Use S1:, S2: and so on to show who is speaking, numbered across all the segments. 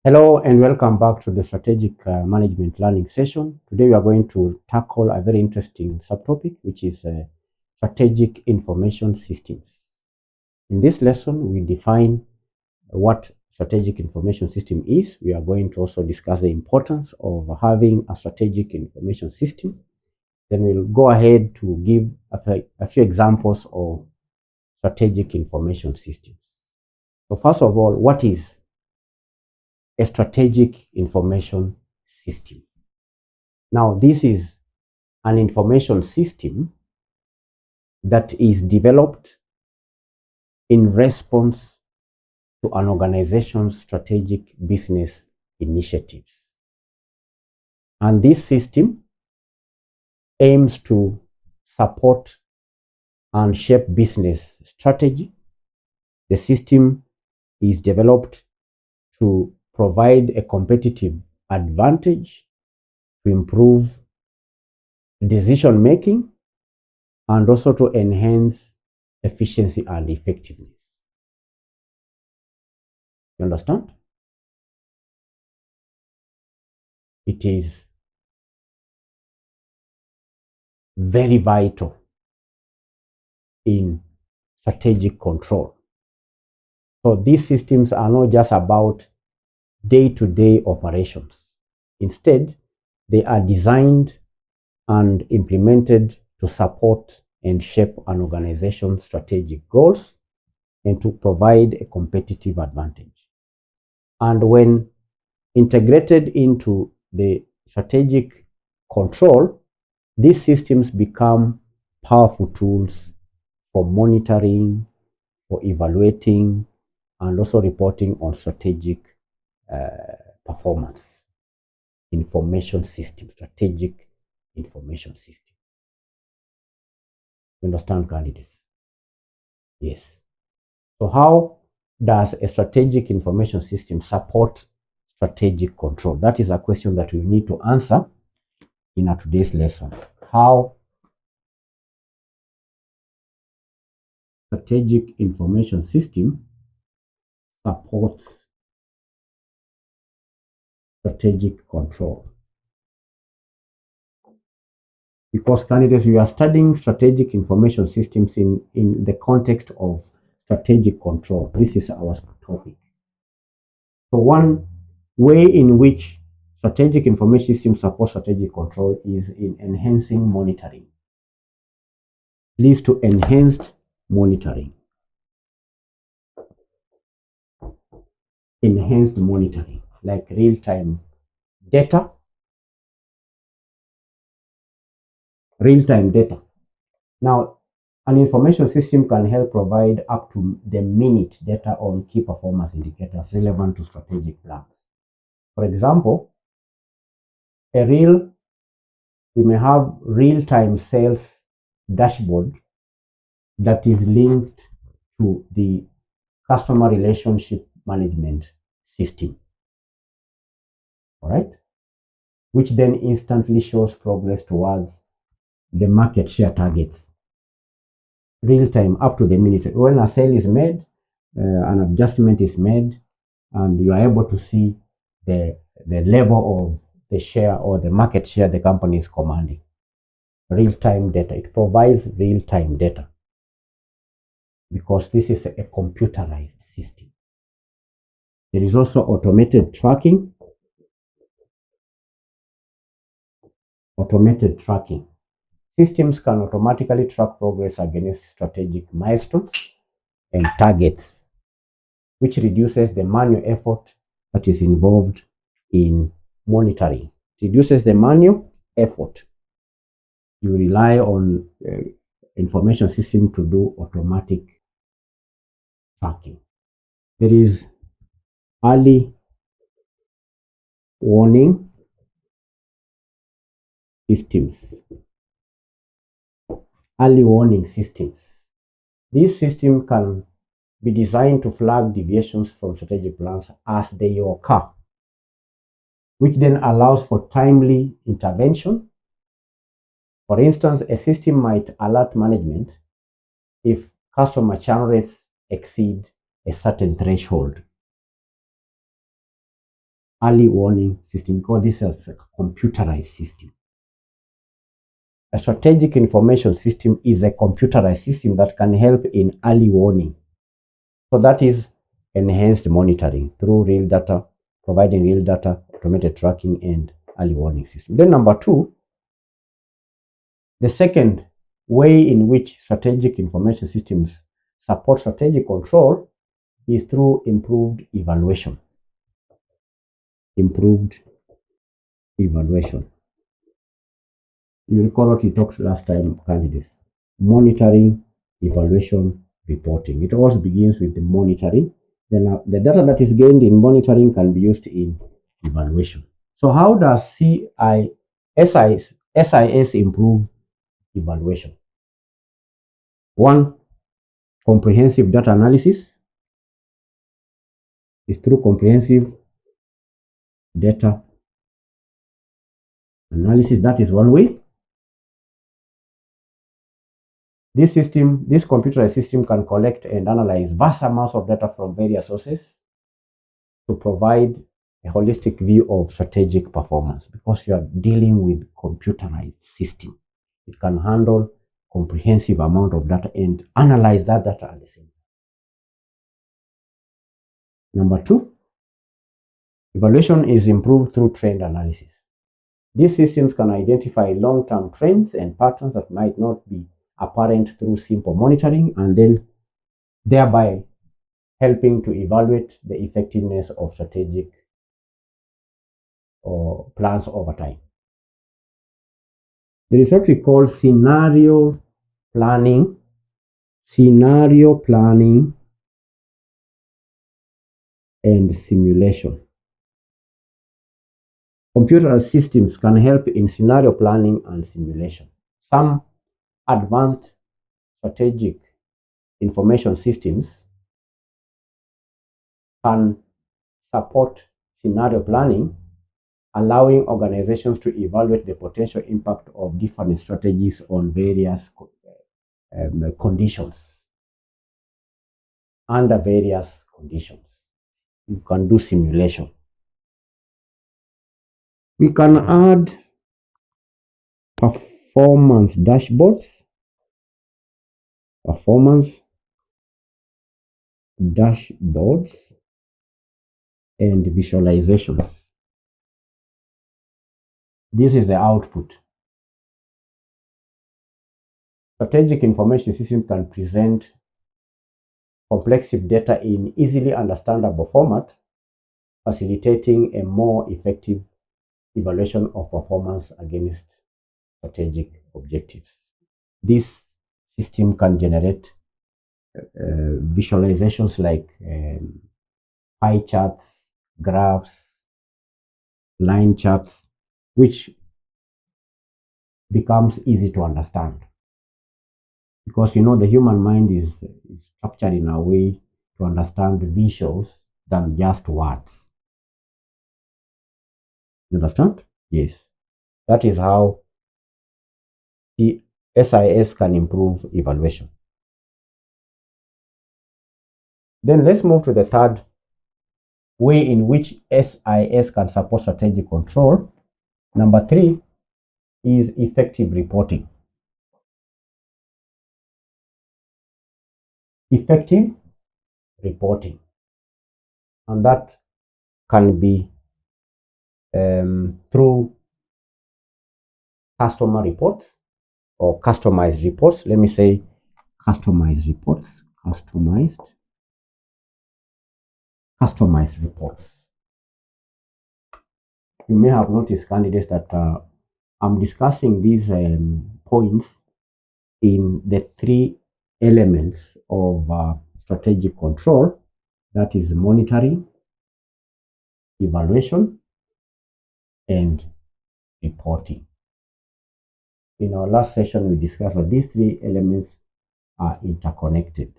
S1: Hello and welcome back to the Strategic Management Learning session. Today we are going to tackle a very interesting subtopic, which is strategic information systems. In this lesson, we define what strategic information system is. We are going to also discuss the importance of having a strategic information system. Then we'll go ahead to give a few examples of strategic information systems. So first of all, what is a strategic information system? Now, this is an information system that is developed in response to an organization's strategic business initiatives. And this system aims to support and shape business strategy. The system is developed to provide a competitive advantage, to improve decision making, and also to enhance efficiency and effectiveness. You understand? It is very vital in strategic control. So these systems are not just about day-to-day operations. Instead, they are designed and implemented to support and shape an organization's strategic goals and to provide a competitive advantage. And when integrated into the strategic control, these systems become powerful tools for monitoring, for evaluating, and also reporting on strategic performance. Information system, strategic information system. You understand, candidates? Yes. So how does a strategic information system support strategic control? That is a question that we need to answer in our today's lesson. How strategic information system supports strategic control. Because candidates, we are studying strategic information systems in the context of strategic control. This is our topic. So one way in which strategic information systems support strategic control is in enhancing monitoring. Leads to enhanced monitoring. Enhanced monitoring, like real-time data. Real-time data. Now, an information system can help provide up to the minute data on key performance indicators relevant to strategic plans. For example, we may have real-time sales dashboard that is linked to the customer relationship management system. All right? Which then instantly shows progress towards the market share targets. Real time, up to the minute. When a sale is made, an adjustment is made, and you are able to see the level of the share or the market share the company is commanding. Real time data. It provides real time data because this is a computerized system. There is also automated tracking. Automated tracking. Systems can automatically track progress against strategic milestones and targets, which reduces the manual effort that is involved in monitoring. It reduces the manual effort. You rely on information system to do automatic tracking. There is early warning systems. Early warning systems. This system can be designed to flag deviations from strategic plans as they occur, which then allows for timely intervention. For instance, a system might alert management if customer churn rates exceed a certain threshold. Early warning system, call this as a computerized system. A strategic information system is a computerized system that can help in early warning. So that is enhanced monitoring through real data, providing real data, automated tracking, and early warning system. Then number two, the second way in which strategic information systems support strategic control is through improved evaluation. Improved evaluation. You recall what we talked last time, candidates. Monitoring, evaluation, reporting. It always begins with the monitoring. Then the data that is gained in monitoring can be used in evaluation. So how does SIS improve evaluation? One, comprehensive data analysis is through comprehensive data analysis. That is one way. This computerized system can collect and analyze vast amounts of data from various sources to provide a holistic view of strategic performance. Because you are dealing with computerized system, it can handle comprehensive amount of data and analyze that data at the same time. Number two, evaluation is improved through trend analysis. These systems can identify long-term trends and patterns that might not be apparent through simple monitoring, and then thereby helping to evaluate the effectiveness of strategic or plans over time. There is what we call scenario planning and simulation. Computer systems can help in scenario planning and simulation. Some advanced strategic information systems can support scenario planning, allowing organizations to evaluate the potential impact of different strategies on various conditions. Under various conditions, you can do simulation. We can add performance dashboards, and visualizations. This is the output. Strategic information system can present complex data in easily understandable format, facilitating a more effective evaluation of performance against strategic objectives. This system can generate visualizations like pie charts, graphs, line charts, which becomes easy to understand. Because the human mind is structured in a way to understand visuals than just words. You understand? Yes. That is how the SIS can improve evaluation. Then let's move to the third way in which SIS can support strategic control. Number three is effective reporting. Effective reporting. And that can be through customer reports or customized reports. Let me say customized reports. Customized reports. You may have noticed, candidates, that I'm discussing these points in the three elements of strategic control, that is monitoring, evaluation, and reporting. In our last session, we discussed that these three elements are interconnected.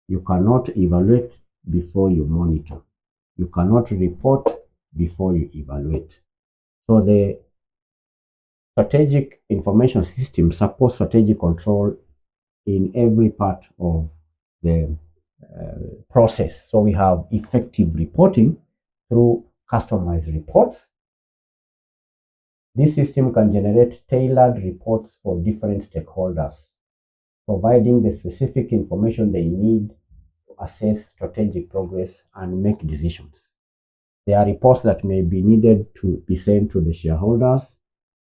S1: You cannot evaluate before you monitor. You cannot report before you evaluate. So the strategic information system supports strategic control in every part of the process. So we have effective reporting through customized reports. This system can generate tailored reports for different stakeholders, providing the specific information they need to assess strategic progress and make decisions. There are reports that may be needed to be sent to the shareholders,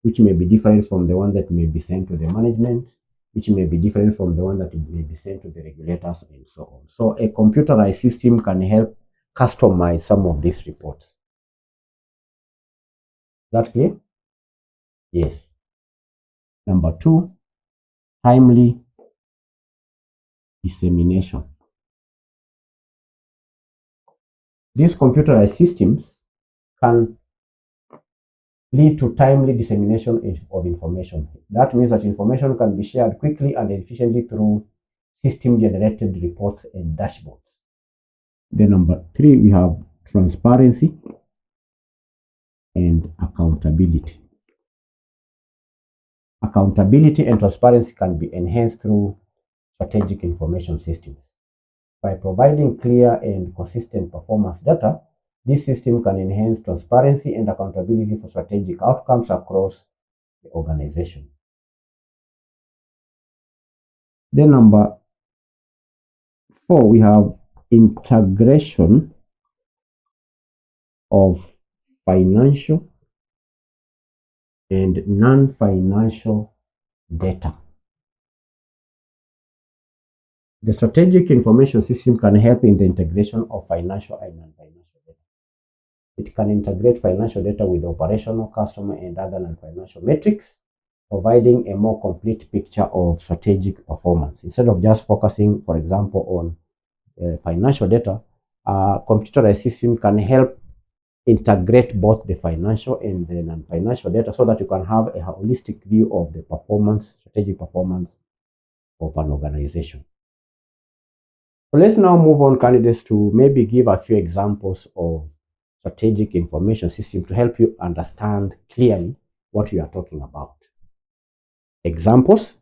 S1: which may be different from the one that may be sent to the management, which may be different from the one that may be sent to the regulators, and so on. So a computerized system can help customize some of these reports. Is that clear? Yes. Number 2, timely dissemination. These computerized systems can lead to timely dissemination of information. That means that information can be shared quickly and efficiently through system-generated reports and dashboards. Then number 3, we have transparency and accountability. Accountability and transparency can be enhanced through strategic information systems. By providing clear and consistent performance data, this system can enhance transparency and accountability for strategic outcomes across the organization. Then number 4, we have integration of financial and non-financial data. The strategic information system can help in the integration of financial and non-financial data. It can integrate financial data with operational, customer, and other non-financial metrics, providing a more complete picture of strategic performance. Instead of just focusing, for example, on financial data, a computerized system can help integrate both the financial and the non-financial data so that you can have a holistic view of the performance, strategic performance of an organization. So let's now move on, candidates, to maybe give a few examples of strategic information system to help you understand clearly what you are talking about. Examples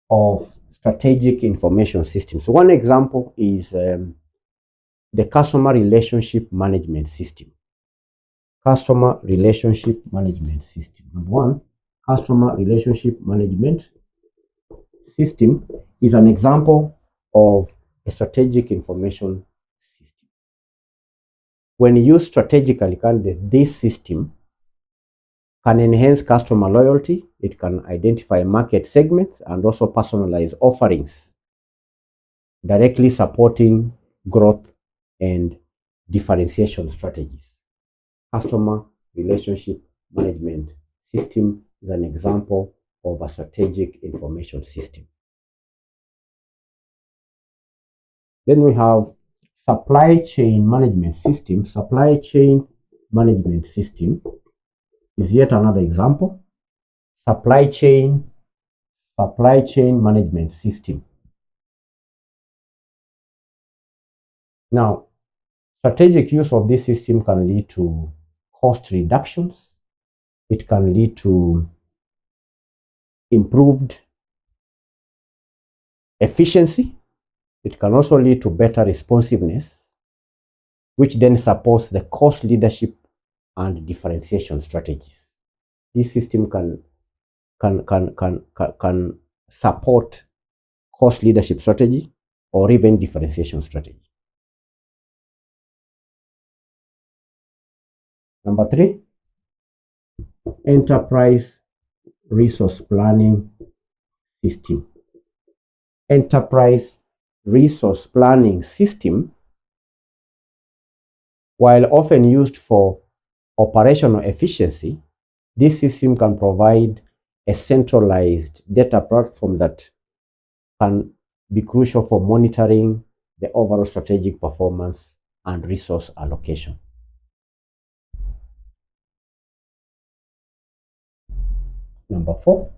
S1: of strategic information systems. So one example is the customer relationship management system. Customer relationship management system. Number 1, customer relationship management system is an example of a strategic information system. When used strategically, this system can enhance customer loyalty. It can identify market segments and also personalize offerings, directly supporting growth and differentiation strategies. Customer relationship management system is an example of a strategic information system. Then we have supply chain management system. Supply chain management system is yet another example. Supply chain management system. Now, strategic use of this system can lead to cost reductions. It can lead to improved efficiency. It can also lead to better responsiveness, which then supports the cost leadership and differentiation strategies. This system can support cost leadership strategy or even differentiation strategy. Number 3, enterprise resource planning system. Enterprise resource planning system, while often used for operational efficiency, this system can provide a centralized data platform that can be crucial for monitoring the overall strategic performance and resource allocation. Number 4,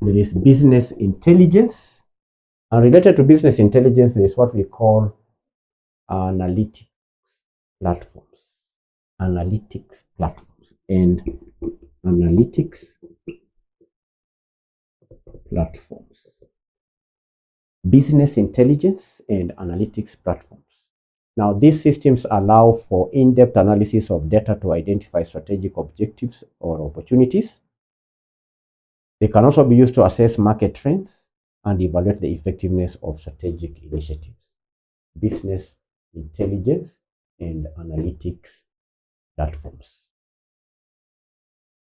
S1: there is business intelligence. And related to business intelligence, there is what we call analytics platforms. Analytics platforms. And analytics platforms. Business intelligence and analytics platforms. Now, these systems allow for in-depth analysis of data to identify strategic objectives or opportunities. They can also be used to assess market trends and evaluate the effectiveness of strategic initiatives. Business intelligence and analytics platforms.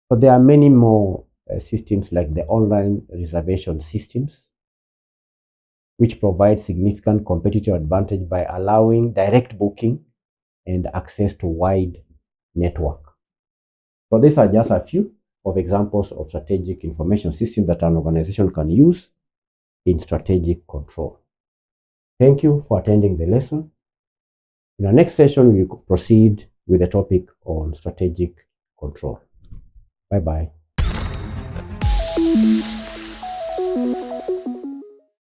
S1: But there are many more systems like the online reservation systems, which provide significant competitive advantage by allowing direct booking and access to wide network. So these are just a few of examples of strategic information systems that an organization can use in strategic control. Thank you for attending the lesson. In our next session, we will proceed with the topic on strategic control. Bye-bye.